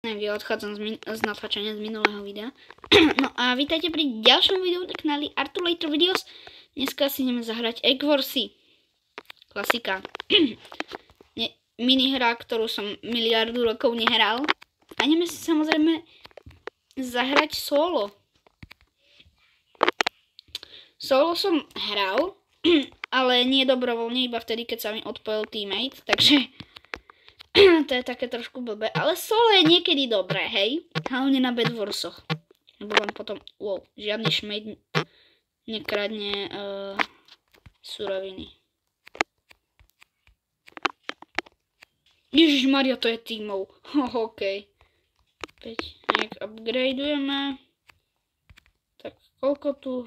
Ja odchádzam z natáčania z minulého videa. No a vítajte pri ďalšom videu na kanáli Artulator Videos. Dneska si ideme zahrať Egg Warsy. Klasika. Minihra, ktorú som miliardu rokov nehral. A ideme si samozrejme zahrať solo. Solo som hral, ale nie dobrovoľne, iba vtedy, keď sa mi odpojil teammate, takže to je také trošku blbé, ale solo je niekedy dobré, hej? Hlavne na Bed Warsoch. Lebo vám potom, žiadny šmejd nekradne suroviny. Ježišmaria, to je tímov. OK. 5. Nejak upgradeujeme. Tak, koľko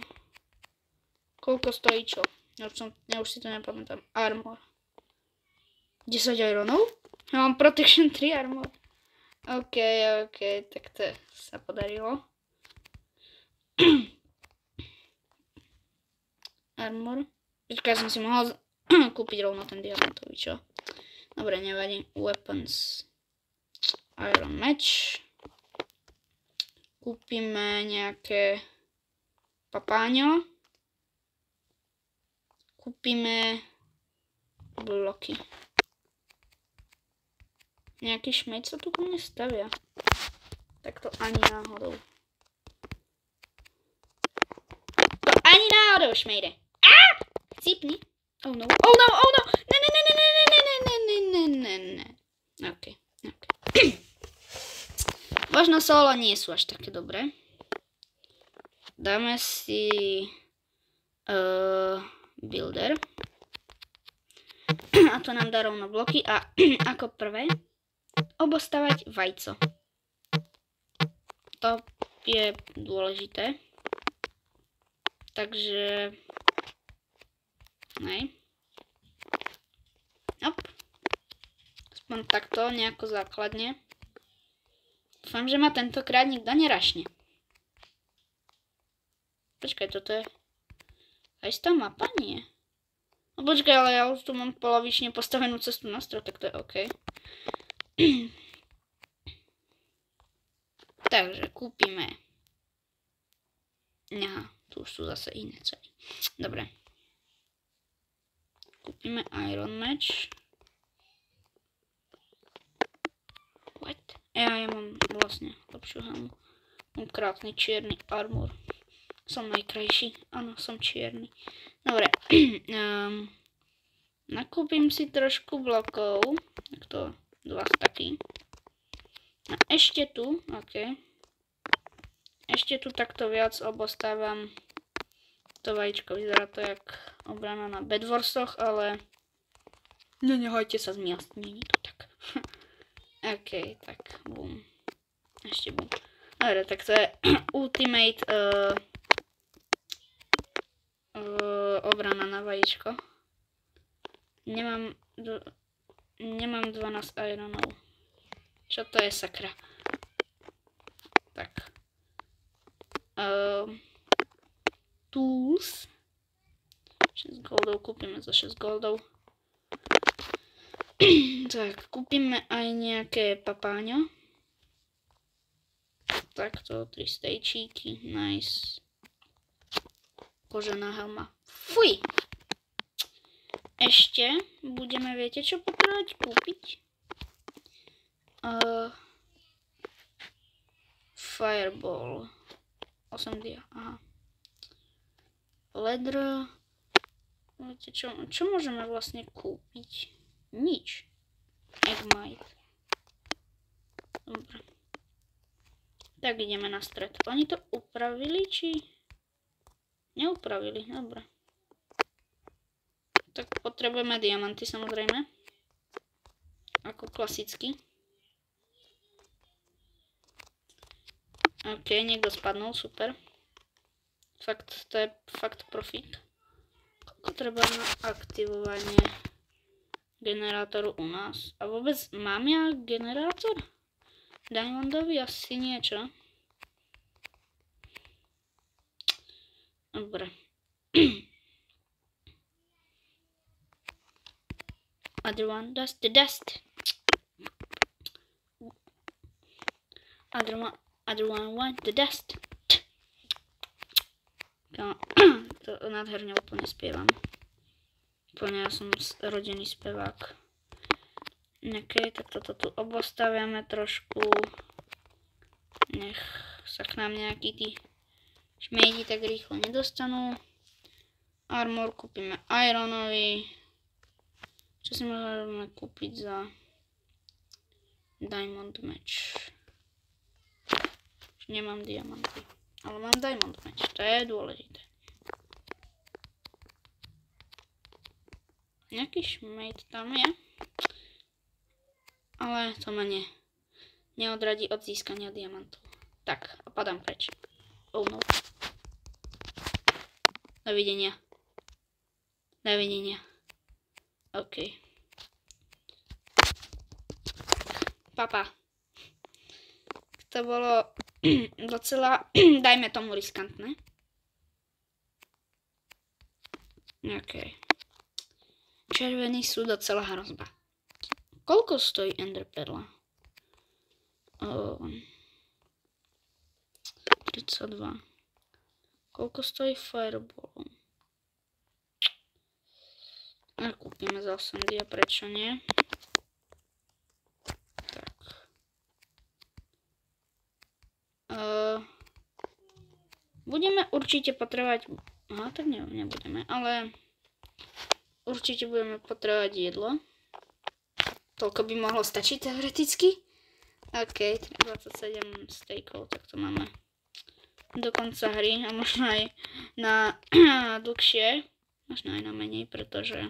stojí čo? Ja už si to nepamätám. Armor. 10 ironov? Ja mám Protection 3 armor. OK, tak to sa podarilo. Armor. Počkaj, som si mohol kúpiť rovno ten diamantový, čo? Dobre, nevadí. Weapons. Iron Match. Kúpime nejaké papáňo. Kúpime bloky. Nejaký šmejd sa tu nestavia. Tak to ani náhodou. To ani náhodou, šmejde. Cípni. Oh no. Ne. OK. Možno solo nie sú až také dobré. Dáme si builder. A to nám dá rovno bloky. A ako prvé obostavať vajco. To je dôležité. Takže aspoň takto nejako základne. Dúfam, že ma tentokrát nikto nerašne. Počkaj, toto je aj tá mapa? Nie. No počkaj, ale ja už tu mám polovične postavenú cestu na strop, tak to je OK. Takže kúpime. Aha, tu už sú zase iné ceny. Dobre. Kúpime Iron Match. What? Ja mám vlastne lepšiu helmu. Mám krásny čierny armor. Som najkrajší. Áno, som čierny. Dobre. Nakúpim si trošku blokov. Tak to 2 staky. A ešte tu, OK. Ešte tu takto viac obostávam to vajíčko. Vyzerá to jak obrana na Bed Warsoch, ale nenehajte sa zmiasť, nie je to tak. OK, tak bum. Ešte bum. Dobre, tak to je ultimate obrana na vajíčko. Nemám 12 ironov. Čo to je, sakra? Tak. Tools. 6 goldov, kúpime za 6 goldov. Tak, kúpime aj nejaké papáňo. Takto, 3 stejčíky, nice. Kožená helma. Fuj! Ešte budeme, viete čo potrebovať kúpiť? Fireball. 8 dia. Aha. Leather. Viete čo môžeme vlastne kúpiť? Nič. Eggmite. Dobre. Tak ideme na stred. Oni to upravili, či neupravili? Dobre. Tak potrebujeme diamanty, samozrejme. Ako klasicky. OK, niekto spadnul, super. Fakt, to je fakt profit. Koľko treba na aktivovanie generátoru u nás? A vôbec mám ja generátor? Diamondový? Asi niečo. Dobre. Other one, dust the dust. Other one want the dust. To nádherne úplne spievam. Úplne ja som rodený spevák. Ok, tak toto tu obostaviame trošku. Nech sa k nám nejakí tí šmejdi tak rýchlo nedostanú. Armor kúpime ironovi. Čo si môžeme kúpiť za diamond match? Nemám diamanty, ale mám diamond match, to je dôležité. Nejaký šmejd tam je, ale to ma neodradí od získania diamantov. Tak, a padám preč. Oh no. Dovidenia. Dovidenia. OK. Papa. To bolo docela, dajme tomu riskantné. OK. Červení sú docela hrozba. Koľko stojí Ender Perla? 32. Koľko stojí Fireball? Kúpime za 8 dia, prečo nie? Tak. Budeme určite potrebovať... Aha, tak nebudeme, ale... Určite budeme potrebovať jedlo. Toľko by mohlo stačiť teoreticky. OK, 27 steakov, tak to máme do konca hry a možno aj na dlhšie. Možno aj na menej, pretože...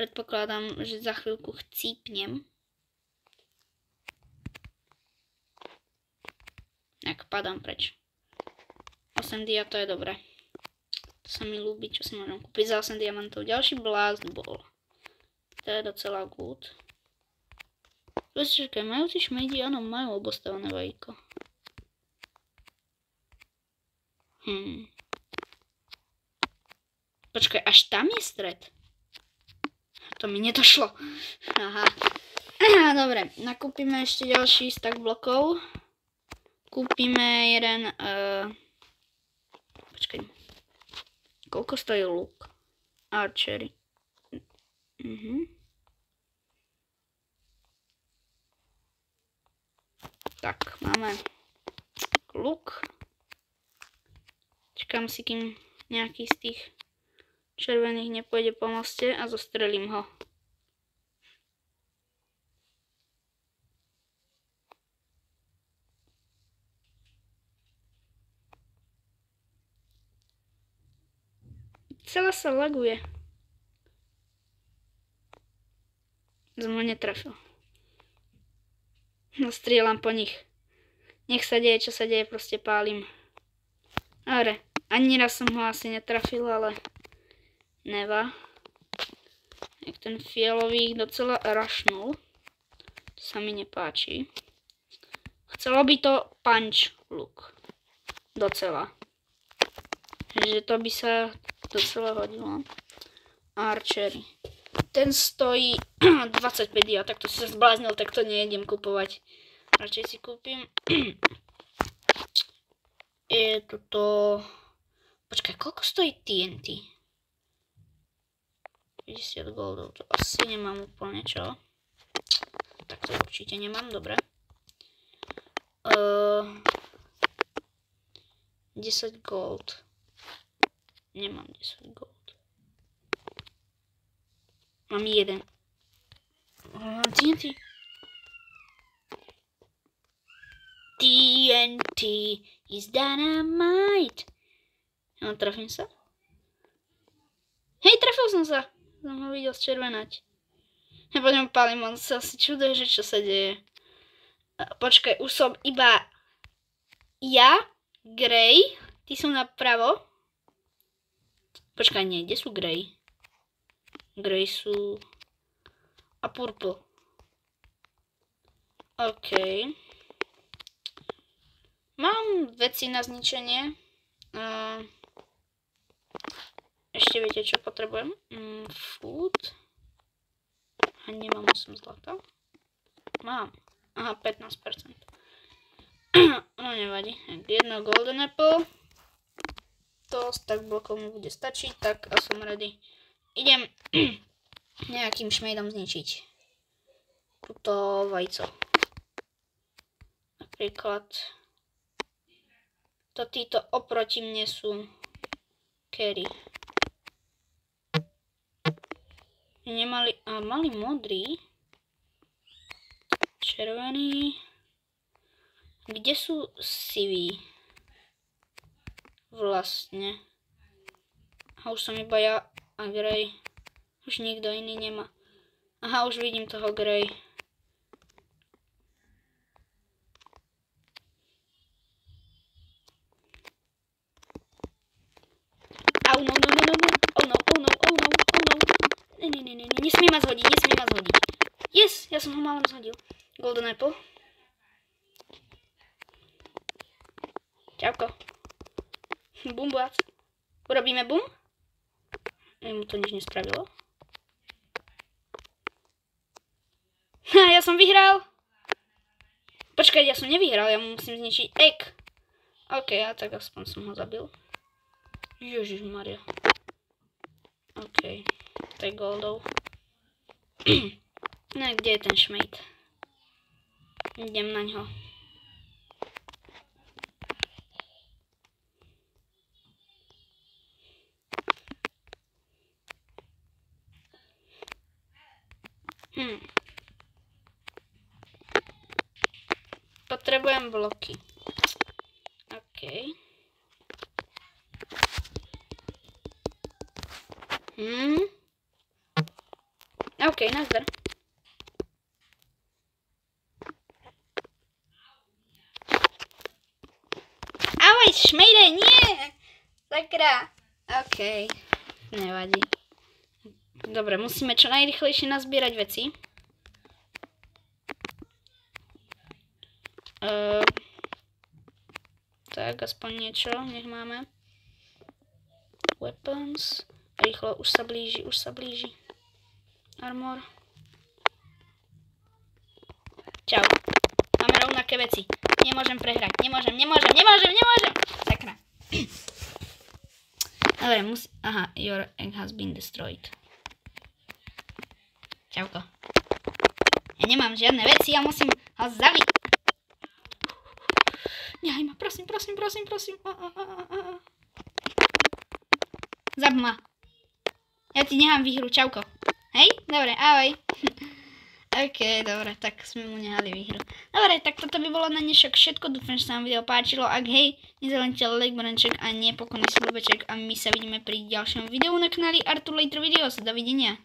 Predpokladám, že za chvíľku chcípnem. Tak padám preč. 8 dia, to je dobré. To sa mi ľúbi, čo si môžem kúpiť za 8 diamantov. Ďalší blast ball. To je docela good. Čakaj, majú tí šmejdi? Áno, majú obostavené vajíko. Počkaj, až tam je stred. To mi nedošlo. Aha. Dobre, nakúpime ešte ďalší stack blokov. Kúpime jeden... Počkaj. Koľko stojí luk? Archery. Tak, máme luk. Čakám si, kým nejaký z tých červených nepôjde po moste a zostrelím ho. Celá sa laguje. Som ho netrafil. No strieľam po nich. Nech sa deje, čo sa deje, proste pálim. Dobre, ani raz som ho asi netrafil, ale... Neva. Jak ten fialový docela rašnul. To sa mi nepáči. Chcelo by to punch look. Docela. Takže to by sa docela hodilo. Archery. Ten stojí 25 dia, tak to si sa zbláznil, tak to nejdem kupovať. Radšej si kúpim. Je toto... Počkaj, koľko stojí TNT? 50 goldov, to asi nemám úplne čo. Tak to určite nemám, dobre. 10 gold. Nemám 10 gold. Mám jeden. TNT. TNT is dynamite. No, trafím sa? Hej, trafil som sa. Som ho videl zčervenať. Ja po ňom palím, on sa asi čuduje, že čo sa deje. Počkaj, už som iba ja, Grey, ty sú napravo. Počkaj, nie, kde sú Grey? Grey sú... a Purple. OK. Mám veci na zničenie. Ešte viete, čo potrebujem? Food. A nemám 8 zlata. Mám. Aha, 15%. No nevadí. Jedno golden apple. To tak blokov mi bude stačiť, tak a som ready. Idem nejakým šmejdom zničiť túto vajco. Napríklad to títo oproti mne sú carry. Nemali, a mali modrý, červený. Kde sú siví? Vlastne. A už som iba ja a Grey. Už nikto iný nemá. Aha, už vidím toho Grey. Au, no, no, no, no, no. Oh no, oh no, oh no, oh no. Ne, nesmie ma zhodiť, nesmie ma zhodiť. Yes, ja som ho málem zhodil. Golden apple. Čauko. Bum, buac. Urobíme bum? Mu to nič nespravilo. Ha, ja som vyhral. Počkaj, ja som nevyhral, ja mu musím zničiť egg. OK, a tak aspoň som ho zabil. Ježišmaria. OK, to je goldov. No a kde je ten šmejd? Idem na ňo. Potrebujem bloky. OK. OK, nazdar. Ahoj, šmejde, nie! Sakra. OK, nevadí. Dobre, musíme čo najrychlejšie nazbierať veci. Tak, aspoň niečo, nech máme. Weapons. Rýchlo, už sa blíži. Armor. Čau. Máme rovnaké veci. Nemôžem prehrať. Nemôžem. Sakra. Dobre, aha, your egg has been destroyed. Čauko. Ja nemám žiadne veci, ja musím ho zabiť. Nehaj ma, prosím. Zab ma. Ja ti nechám výhru, čauko. Hej? Dobre, ahoj. OK, dobre, tak sme mu nehali výhru. Dobre, tak toto by bolo na dnešok všetko. Dúfam, že sa vám video páčilo. Ak hej, nezaľujte like, buttonček a nepokojný slobeček. A my sa vidíme pri ďalšom videu na kanáli Artur Later Videos. Dovidenia.